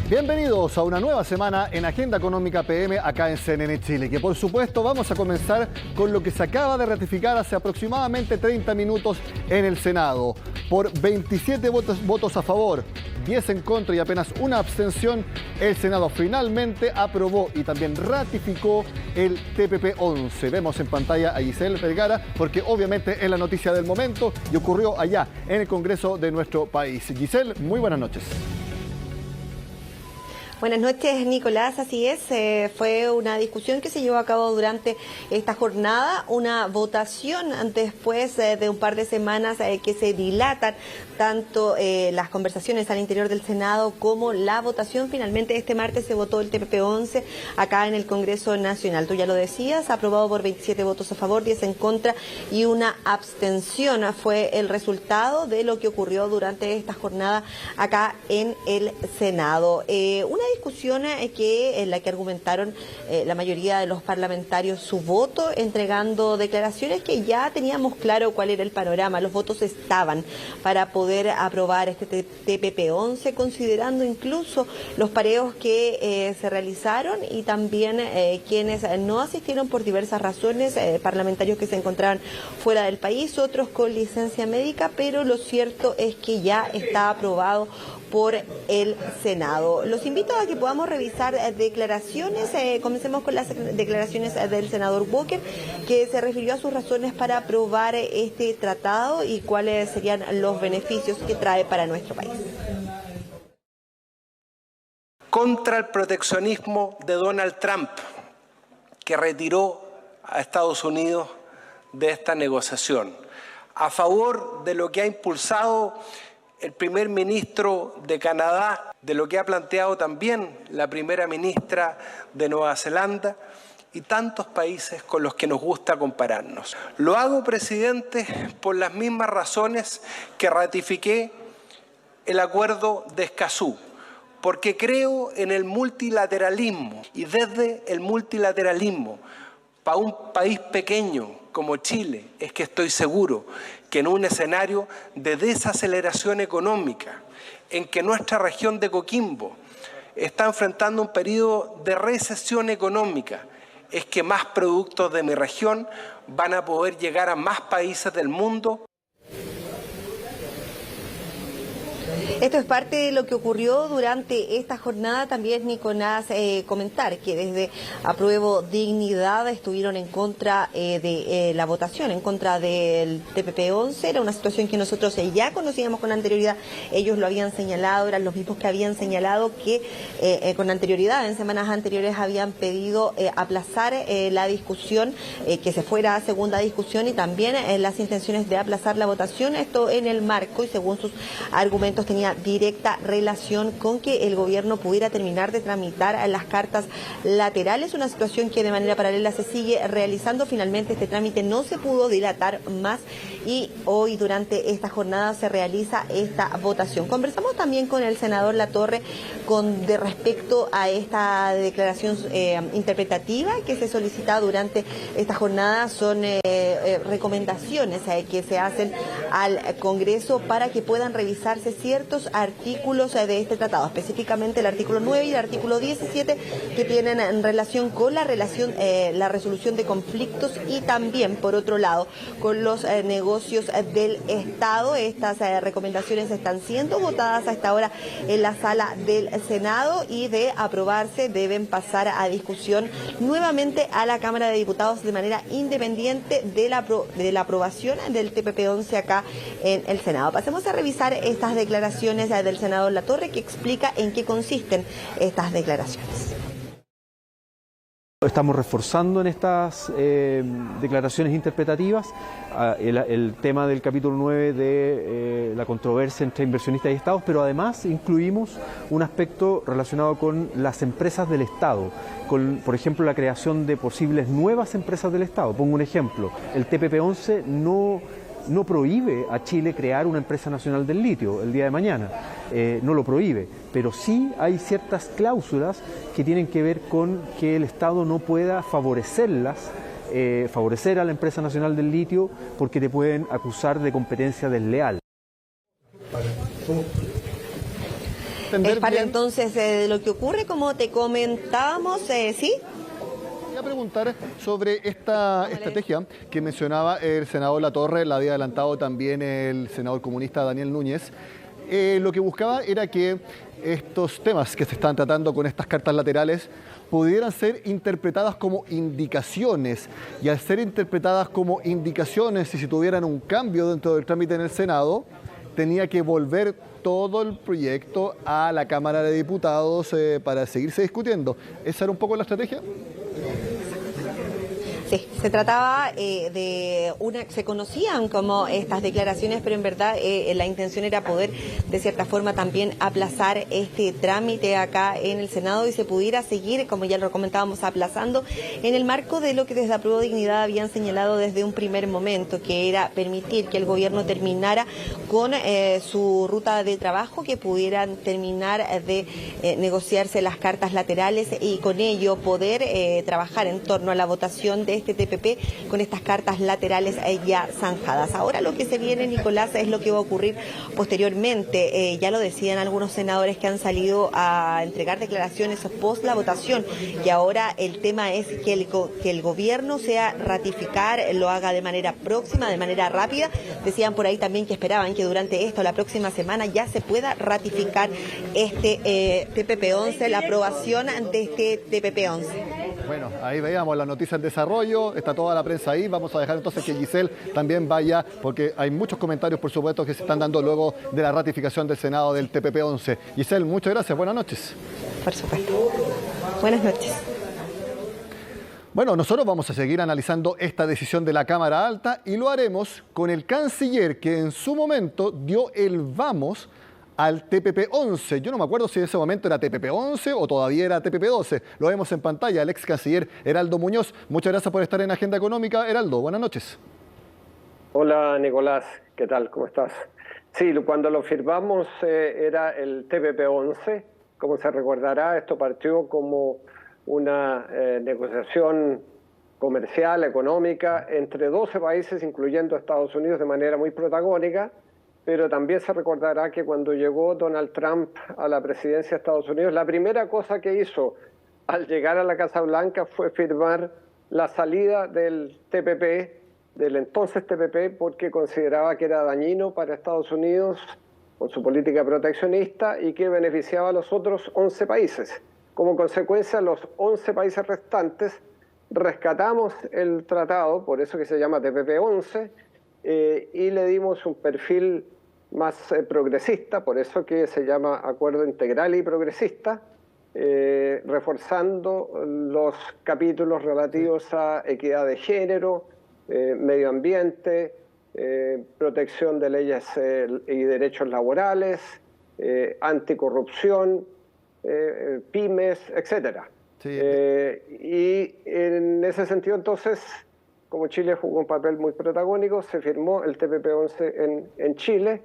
Bienvenidos a una nueva semana en Agenda Económica PM acá en CNN Chile, que por supuesto vamos a comenzar con lo que se acaba de ratificar hace aproximadamente 30 minutos en el Senado. Por 27 votos a favor, 10 en contra y apenas una abstención, el Senado finalmente aprobó y también ratificó el TPP-11. Vemos en pantalla a Giselle Vergara porque obviamente es la noticia del momento y ocurrió allá en el Congreso de nuestro país. Giselle, muy buenas noches. Buenas noches, Nicolás. Así es, fue una discusión que se llevó a cabo durante esta jornada, una votación después de un par de semanas que se dilatan tanto las conversaciones al interior del Senado como la votación. Finalmente este martes se votó el TPP-11 acá en el Congreso Nacional. Tú ya lo decías, aprobado por 27 votos a favor, 10 en contra y una abstención. Fue el resultado de lo que ocurrió durante esta jornada acá en el Senado. Una discusión en la que argumentaron la mayoría de los parlamentarios su voto, entregando declaraciones que ya teníamos claro cuál era el panorama. Los votos estaban para poder aprobar este TPP-11, considerando incluso los pareos que se realizaron y también quienes no asistieron por diversas razones, parlamentarios que se encontraban fuera del país, otros con licencia médica, pero lo cierto es que ya está aprobado por el Senado. Los invito a que podamos revisar declaraciones. Comencemos con las declaraciones del senador Walker, que se refirió a sus razones para aprobar este tratado y cuáles serían los beneficios que trae para nuestro país. Contra el proteccionismo de Donald Trump, que retiró a Estados Unidos de esta negociación. A favor de lo que ha impulsado el primer ministro de Canadá, de lo que ha planteado también la primera ministra de Nueva Zelanda y tantos países con los que nos gusta compararnos. Lo hago, presidente, por las mismas razones que ratifiqué el acuerdo de Escazú, porque creo en el multilateralismo y desde el multilateralismo para un país pequeño como Chile es que estoy seguro que en un escenario de desaceleración económica, en que nuestra región de Coquimbo está enfrentando un periodo de recesión económica, es que más productos de mi región van a poder llegar a más países del mundo. Esto es parte de lo que ocurrió durante esta jornada. También, Nicolás, comentar que desde Apruebo Dignidad estuvieron en contra de la votación, en contra del TPP-11. Era una situación que nosotros ya conocíamos con anterioridad. Ellos lo habían señalado, eran los mismos que habían señalado que con anterioridad, en semanas anteriores, habían pedido aplazar la discusión, que se fuera a segunda discusión y también las intenciones de aplazar la votación. Esto en el marco y según sus argumentos tenía directa relación con que el gobierno pudiera terminar de tramitar las cartas laterales, una situación que de manera paralela se sigue realizando. Finalmente este trámite no se pudo dilatar más y hoy durante esta jornada se realiza esta votación. Conversamos también con el senador Latorre de respecto a esta declaración interpretativa que se solicita durante esta jornada. Son recomendaciones que se hacen al Congreso para que puedan revisarse ciertos artículos de este tratado, específicamente el artículo 9 y el artículo 17, que tienen en relación con la resolución de conflictos y también, por otro lado, con los negocios del Estado. Estas recomendaciones están siendo votadas a esta hora en la sala del Senado y de aprobarse deben pasar a discusión nuevamente a la Cámara de Diputados de manera independiente de la aprobación del TPP-11 acá en el Senado. Pasemos a revisar estas declaraciones del senador Latorre, que explica en qué consisten estas declaraciones. Estamos reforzando en estas declaraciones interpretativas el tema del capítulo 9 de la controversia entre inversionistas y estados, pero además incluimos un aspecto relacionado con las empresas del Estado, con, por ejemplo, la creación de posibles nuevas empresas del Estado. Pongo un ejemplo, el TPP-11 no prohíbe a Chile crear una empresa nacional del litio el día de mañana, no lo prohíbe, pero sí hay ciertas cláusulas que tienen que ver con que el Estado no pueda favorecer a la empresa nacional del litio porque te pueden acusar de competencia desleal. entender es parte bien. entonces de lo que ocurre, como te comentábamos, ¿sí? Quería preguntar sobre esta estrategia que mencionaba el senador Latorre, la había adelantado también el senador comunista Daniel Núñez. Lo que buscaba era que estos temas que se están tratando con estas cartas laterales pudieran ser interpretadas como indicaciones, y al ser interpretadas como indicaciones, y si tuvieran un cambio dentro del trámite en el Senado, tenía que volver todo el proyecto a la Cámara de Diputados para seguirse discutiendo. ¿Esa era un poco la estrategia? Sí, se trataba se conocían como estas declaraciones, pero en verdad la intención era poder, de cierta forma, también aplazar este trámite acá en el Senado y se pudiera seguir, como ya lo comentábamos, aplazando en el marco de lo que desde Apruebo Dignidad habían señalado desde un primer momento, que era permitir que el gobierno terminara con su ruta de trabajo, que pudieran terminar de negociarse las cartas laterales y con ello poder trabajar en torno a la votación de este TPP con estas cartas laterales ya zanjadas. Ahora lo que se viene, Nicolás, es lo que va a ocurrir posteriormente. Ya lo decían algunos senadores que han salido a entregar declaraciones post la votación, y ahora el tema es que el gobierno sea ratificar, lo haga de manera próxima, de manera rápida. Decían por ahí también que esperaban que durante esta o la próxima semana ya se pueda ratificar este TPP-11, la aprobación de este TPP-11. Bueno, ahí veíamos la noticia en desarrollo, está toda la prensa ahí. Vamos a dejar entonces que Giselle también vaya, porque hay muchos comentarios, por supuesto, que se están dando luego de la ratificación del Senado del TPP-11. Giselle, muchas gracias, buenas noches. Por supuesto. Buenas noches. Bueno, nosotros vamos a seguir analizando esta decisión de la Cámara Alta y lo haremos con el canciller que en su momento dio el vamos al TPP-11. Yo no me acuerdo si en ese momento era TPP-11 o todavía era TPP-12. Lo vemos en pantalla, el ex canciller Heraldo Muñoz. Muchas gracias por estar en Agenda Económica. Heraldo, buenas noches. Hola Nicolás, ¿qué tal? ¿Cómo estás? Sí, cuando lo firmamos era el TPP-11. Como se recordará, esto partió como una negociación comercial, económica, entre 12 países, incluyendo Estados Unidos, de manera muy protagónica. Pero también se recordará que cuando llegó Donald Trump a la presidencia de Estados Unidos, la primera cosa que hizo al llegar a la Casa Blanca fue firmar la salida del TPP, del entonces TPP, porque consideraba que era dañino para Estados Unidos con su política proteccionista y que beneficiaba a los otros 11 países. Como consecuencia, los 11 países restantes rescatamos el tratado, por eso que se llama TPP-11, y le dimos un perfil más progresista, por eso que se llama Acuerdo Integral y Progresista, reforzando los capítulos relativos a equidad de género, medio ambiente, protección de leyes y derechos laborales, anticorrupción, pymes, etcétera. Sí. Y en ese sentido, entonces, como Chile jugó un papel muy protagónico, se firmó el TPP-11 en Chile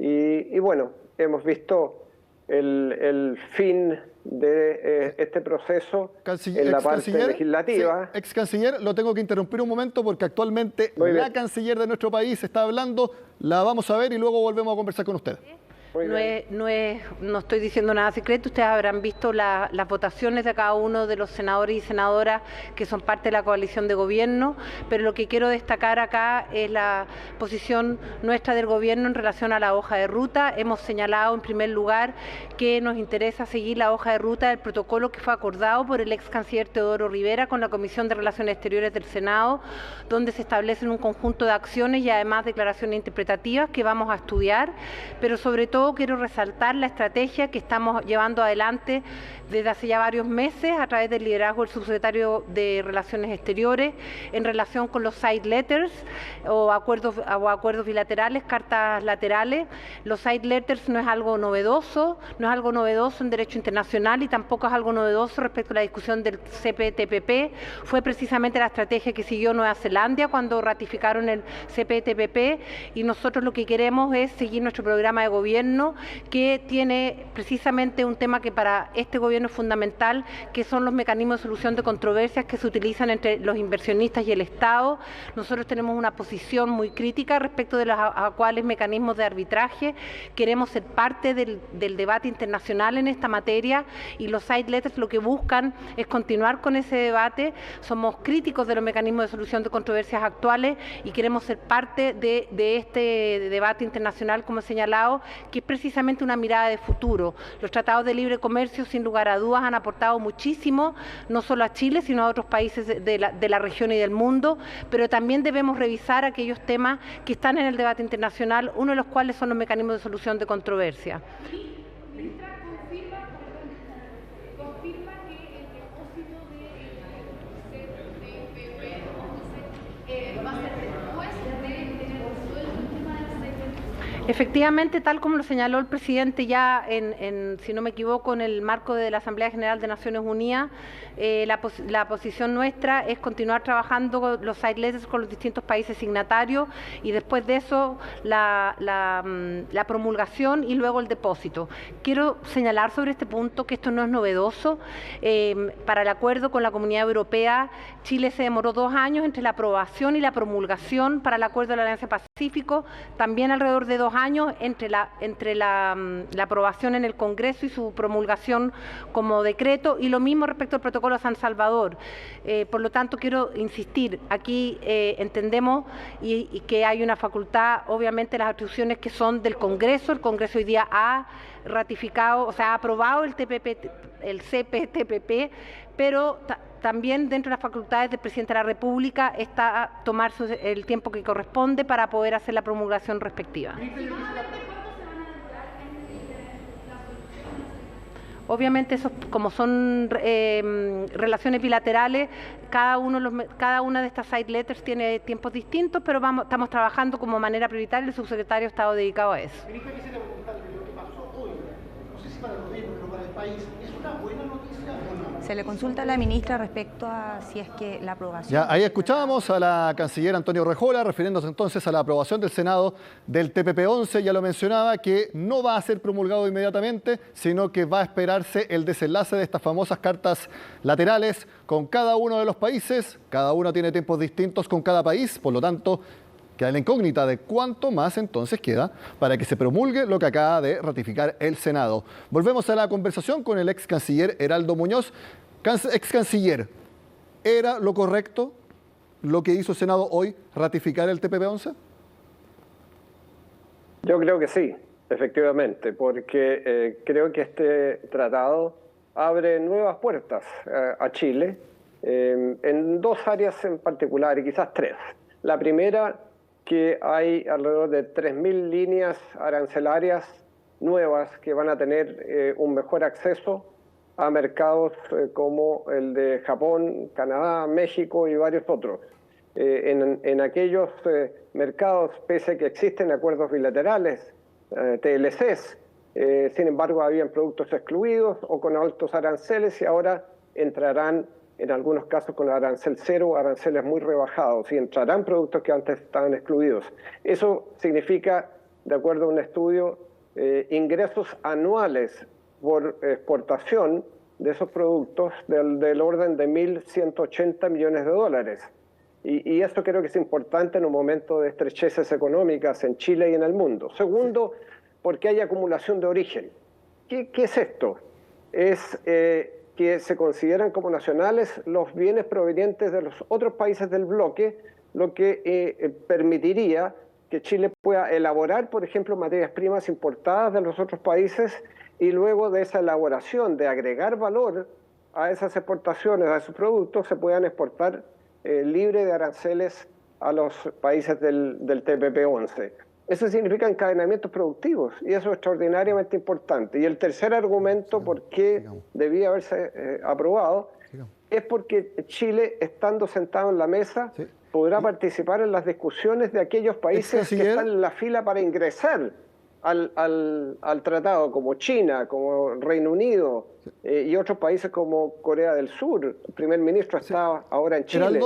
y bueno, hemos visto el fin de este proceso en la parte legislativa. Sí, ex canciller, lo tengo que interrumpir un momento porque actualmente la canciller de nuestro país está hablando, la vamos a ver y luego volvemos a conversar con usted. No estoy diciendo nada secreto, ustedes habrán visto las votaciones de cada uno de los senadores y senadoras que son parte de la coalición de gobierno, pero lo que quiero destacar acá es la posición nuestra del gobierno en relación a la hoja de ruta. Hemos señalado en primer lugar que nos interesa seguir la hoja de ruta del protocolo que fue acordado por el ex canciller Teodoro Rivera con la Comisión de Relaciones Exteriores del Senado, donde se establecen un conjunto de acciones y además declaraciones interpretativas que vamos a estudiar, pero sobre todo quiero resaltar la estrategia que estamos llevando adelante desde hace ya varios meses a través del liderazgo del subsecretario de Relaciones Exteriores en relación con los side letters o acuerdos bilaterales, cartas laterales. Los side letters no es algo novedoso, en derecho internacional y tampoco es algo novedoso respecto a la discusión del CPTPP. Fue precisamente la estrategia que siguió Nueva Zelanda cuando ratificaron el CPTPP y nosotros lo que queremos es seguir nuestro programa de gobierno gobierno, que tiene precisamente un tema que para este gobierno es fundamental, que son los mecanismos de solución de controversias que se utilizan entre los inversionistas y el Estado. Nosotros tenemos una posición muy crítica respecto de los cuáles mecanismos de arbitraje. Queremos ser parte del debate internacional en esta materia, y los side letters lo que buscan es continuar con ese debate. Somos críticos de los mecanismos de solución de controversias actuales y queremos ser parte de este debate internacional, como he señalado, que es precisamente una mirada de futuro. Los tratados de libre comercio, sin lugar a dudas, han aportado muchísimo, no solo a Chile, sino a otros países de la región y del mundo, pero también debemos revisar aquellos temas que están en el debate internacional, uno de los cuales son los mecanismos de solución de controversia. Efectivamente, tal como lo señaló el presidente ya si no me equivoco, en el marco de la Asamblea General de Naciones Unidas, la posición nuestra es continuar trabajando con los side letters con los distintos países signatarios, y después de eso la promulgación y luego el depósito. Quiero señalar sobre este punto que esto no es novedoso. Para el acuerdo con la Comunidad Europea, Chile se demoró 2 años entre la aprobación y la promulgación. Para el acuerdo de la Alianza Pacífico, también alrededor de 2 años entre la aprobación en el Congreso y su promulgación como decreto, y lo mismo respecto al protocolo de San Salvador. Por lo tanto, quiero insistir, aquí entendemos y que hay una facultad, obviamente las atribuciones que son del Congreso. El Congreso hoy día ha ratificado, o sea, ha aprobado el CPTPP, pero también dentro de las facultades del presidente de la República está tomarse el tiempo que corresponde para poder hacer la promulgación respectiva. Obviamente, eso, como son relaciones bilaterales, cada una de estas side letters tiene tiempos distintos, pero estamos trabajando como manera prioritaria. El subsecretario ha estado dedicado a eso. Ministra, quisiera preguntarle lo que pasó hoy, no sé si para el gobierno, pero para el país, ¿es una buena noticia o no? Se le consulta a la ministra respecto a si es que la aprobación... Ya, ahí escuchábamos a la canciller Antonio Rejola refiriéndose entonces a la aprobación del Senado del TPP-11. Ya lo mencionaba, que no va a ser promulgado inmediatamente, sino que va a esperarse el desenlace de estas famosas cartas laterales con cada uno de los países. Cada uno tiene tiempos distintos con cada país, por lo tanto queda la incógnita de cuánto más entonces queda para que se promulgue lo que acaba de ratificar el Senado. Volvemos a la conversación con el ex canciller Heraldo Muñoz. Ex canciller, ¿era lo correcto lo que hizo el Senado hoy, ratificar el TPP-11? Yo creo que sí, efectivamente, porque creo que este tratado abre nuevas puertas a Chile en 2 áreas en particular, y quizás 3. La primera, que hay alrededor de 3.000 líneas arancelarias nuevas que van a tener un mejor acceso a mercados como el de Japón, Canadá, México y varios otros. En aquellos mercados, pese a que existen acuerdos bilaterales, TLCs, sin embargo habían productos excluidos o con altos aranceles, y ahora entrarán en algunos casos con arancel cero, aranceles muy rebajados, y entrarán productos que antes estaban excluidos. Eso significa, de acuerdo a un estudio, ingresos anuales por exportación de esos productos del orden de 1.180 millones de dólares. Y esto creo que es importante en un momento de estrecheces económicas en Chile y en el mundo. Segundo, porque hay acumulación de origen. ¿Qué es esto? Es que se consideran como nacionales los bienes provenientes de los otros países del bloque, lo que permitiría que Chile pueda elaborar, por ejemplo, materias primas importadas de los otros países, y luego de esa elaboración, de agregar valor a esas exportaciones, a esos productos, se puedan exportar libre de aranceles a los países del TPP-11. Eso significa encadenamientos productivos, y eso es extraordinariamente importante. Y el tercer argumento por qué debía haberse aprobado es porque Chile, estando sentado en la mesa, podrá participar en las discusiones de aquellos países que están en la fila para ingresar al tratado, como China, como Reino Unido y otros países como Corea del Sur. El primer ministro está ahora en Chile.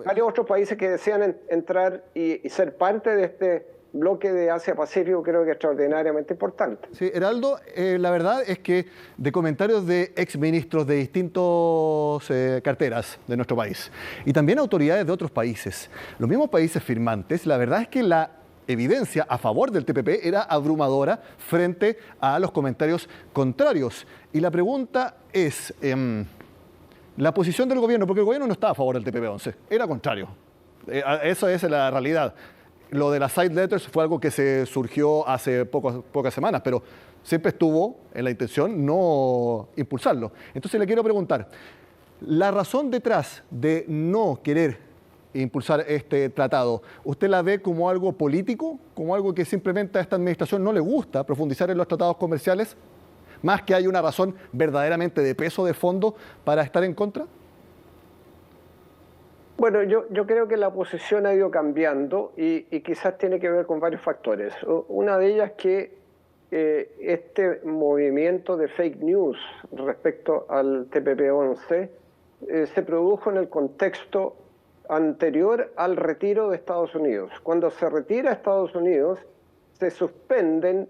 Varios otros países que desean entrar y ser parte de este bloque de Asia-Pacífico creo que es extraordinariamente importante. Sí, Heraldo, la verdad es que de comentarios de exministros de distintas carteras de nuestro país y también autoridades de otros países, los mismos países firmantes, la verdad es que la evidencia a favor del TPP era abrumadora frente a los comentarios contrarios. Y la pregunta es, la posición del gobierno, porque el gobierno no estaba a favor del TPP-11, era contrario. Esa es la realidad. Lo de las side letters fue algo que se surgió hace pocas semanas, pero siempre estuvo en la intención no impulsarlo. Entonces le quiero preguntar, la razón detrás de no querer impulsar este tratado, ¿usted la ve como algo político, como algo que simplemente a esta administración no le gusta profundizar en los tratados comerciales, más que hay una razón verdaderamente de peso, de fondo, para estar en contra? Bueno, yo creo que la posición ha ido cambiando y quizás tiene que ver con varios factores. Una de ellas es que este movimiento de fake news respecto al TPP-11 se produjo en el contexto anterior al retiro de Estados Unidos. Cuando se retira Estados Unidos, se suspenden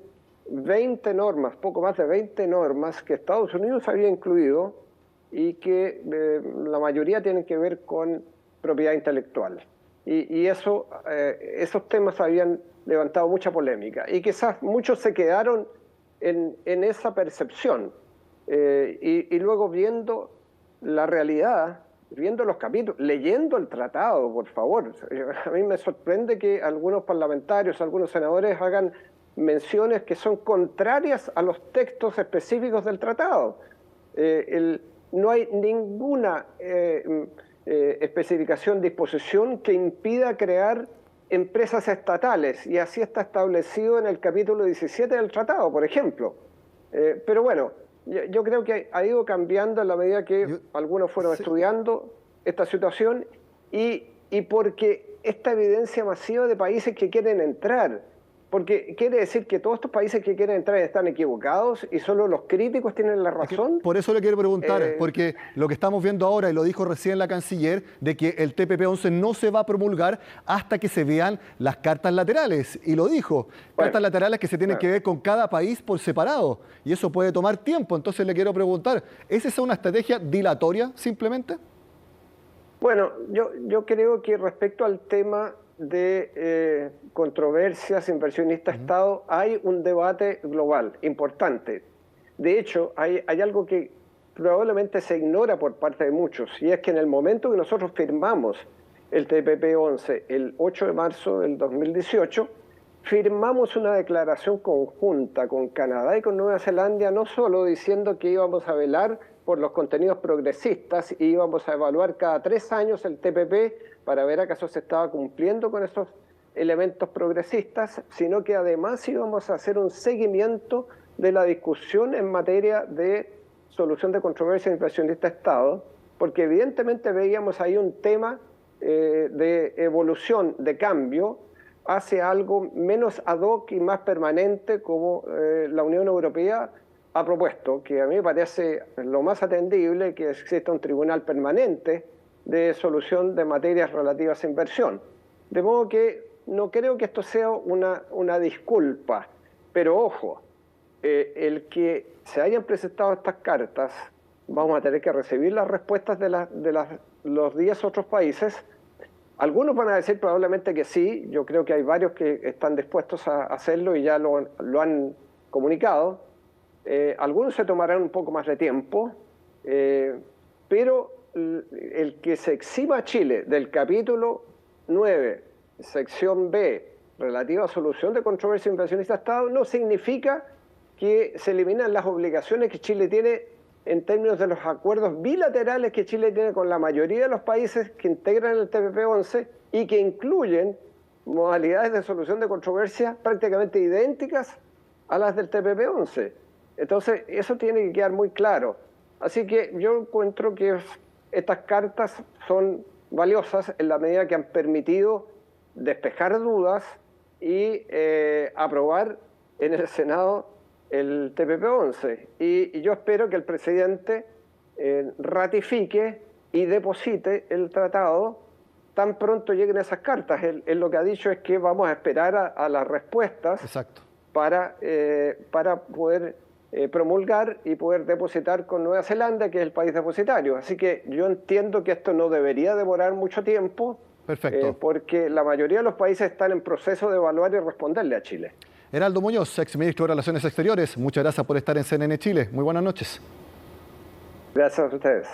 20 normas, poco más de 20 normas que Estados Unidos había incluido y que la mayoría tienen que ver con propiedad intelectual. Y esos temas habían levantado mucha polémica. Y quizás muchos se quedaron en esa percepción. Y luego viendo la realidad, viendo los capítulos, leyendo el tratado, por favor. A mí me sorprende que algunos parlamentarios, algunos senadores hagan menciones que son contrarias a los textos específicos del tratado. No hay ninguna especificación, disposición que impida crear empresas estatales, y así está establecido en el capítulo 17 del tratado, por ejemplo. Pero bueno, yo creo que ha ido cambiando en la medida que algunos fueron estudiando esta situación y porque esta evidencia masiva de países que quieren entrar, porque quiere decir que todos estos países que quieren entrar están equivocados y solo los críticos tienen la razón. Por eso le quiero preguntar, porque lo que estamos viendo ahora, y lo dijo recién la canciller, de que el TPP-11 no se va a promulgar hasta que se vean las cartas laterales, y lo dijo, cartas laterales que se tienen que ver con cada país por separado, y eso puede tomar tiempo. Entonces le quiero preguntar, ¿es esa una estrategia dilatoria simplemente? Bueno, yo creo que respecto al tema de controversias inversionista-Estado, hay un debate global importante. De hecho, hay algo que probablemente se ignora por parte de muchos, y es que en el momento que nosotros firmamos el TPP-11, el 8 de marzo del 2018, firmamos una declaración conjunta con Canadá y con Nueva Zelanda, no solo diciendo que íbamos a velar por los contenidos progresistas y íbamos a evaluar cada 3 años el TPP para ver acaso se estaba cumpliendo con esos elementos progresistas, sino que además íbamos a hacer un seguimiento de la discusión en materia de solución de controversia inversionista-Estado, porque evidentemente veíamos ahí un tema de evolución, de cambio, hacia algo menos ad hoc y más permanente como la Unión Europea ha propuesto, que a mí me parece lo más atendible que exista un tribunal permanente de solución de materias relativas a inversión. De modo que no creo que esto sea una disculpa, pero ojo, el que se hayan presentado estas cartas, vamos a tener que recibir las respuestas de los 10 otros países. Algunos van a decir probablemente que sí, yo creo que hay varios que están dispuestos a hacerlo y ya lo han comunicado. Algunos se tomarán un poco más de tiempo, pero el que se exima a Chile del capítulo 9, sección B, relativa a solución de controversia inversionista-Estado, no significa que se eliminan las obligaciones que Chile tiene en términos de los acuerdos bilaterales que Chile tiene con la mayoría de los países que integran el TPP-11 y que incluyen modalidades de solución de controversia prácticamente idénticas a las del TPP-11. Entonces, eso tiene que quedar muy claro. Así que yo encuentro que estas cartas son valiosas en la medida que han permitido despejar dudas y aprobar en el Senado el TPP-11. Y yo espero que el presidente ratifique y deposite el tratado tan pronto lleguen esas cartas. Él lo que ha dicho es que vamos a esperar a las respuestas. Exacto. Para poder promulgar y poder depositar con Nueva Zelanda, que es el país depositario. Así que yo entiendo que esto no debería demorar mucho tiempo. Perfecto. Porque la mayoría de los países están en proceso de evaluar y responderle a Chile. Heraldo Muñoz, exministro de Relaciones Exteriores, muchas gracias por estar en CNN Chile. Muy buenas noches. Gracias a ustedes.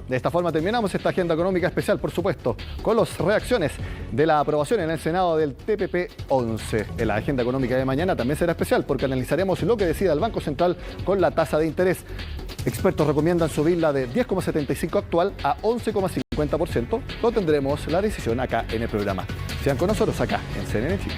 De esta forma terminamos esta agenda económica especial, por supuesto, con las reacciones de la aprobación en el Senado del TPP-11. En la agenda económica de mañana también será especial porque analizaremos lo que decida el Banco Central con la tasa de interés. Expertos recomiendan subirla de 10,75 actual a 11,50%. Lo tendremos la decisión acá en el programa. Sean con nosotros acá en CNN Chile.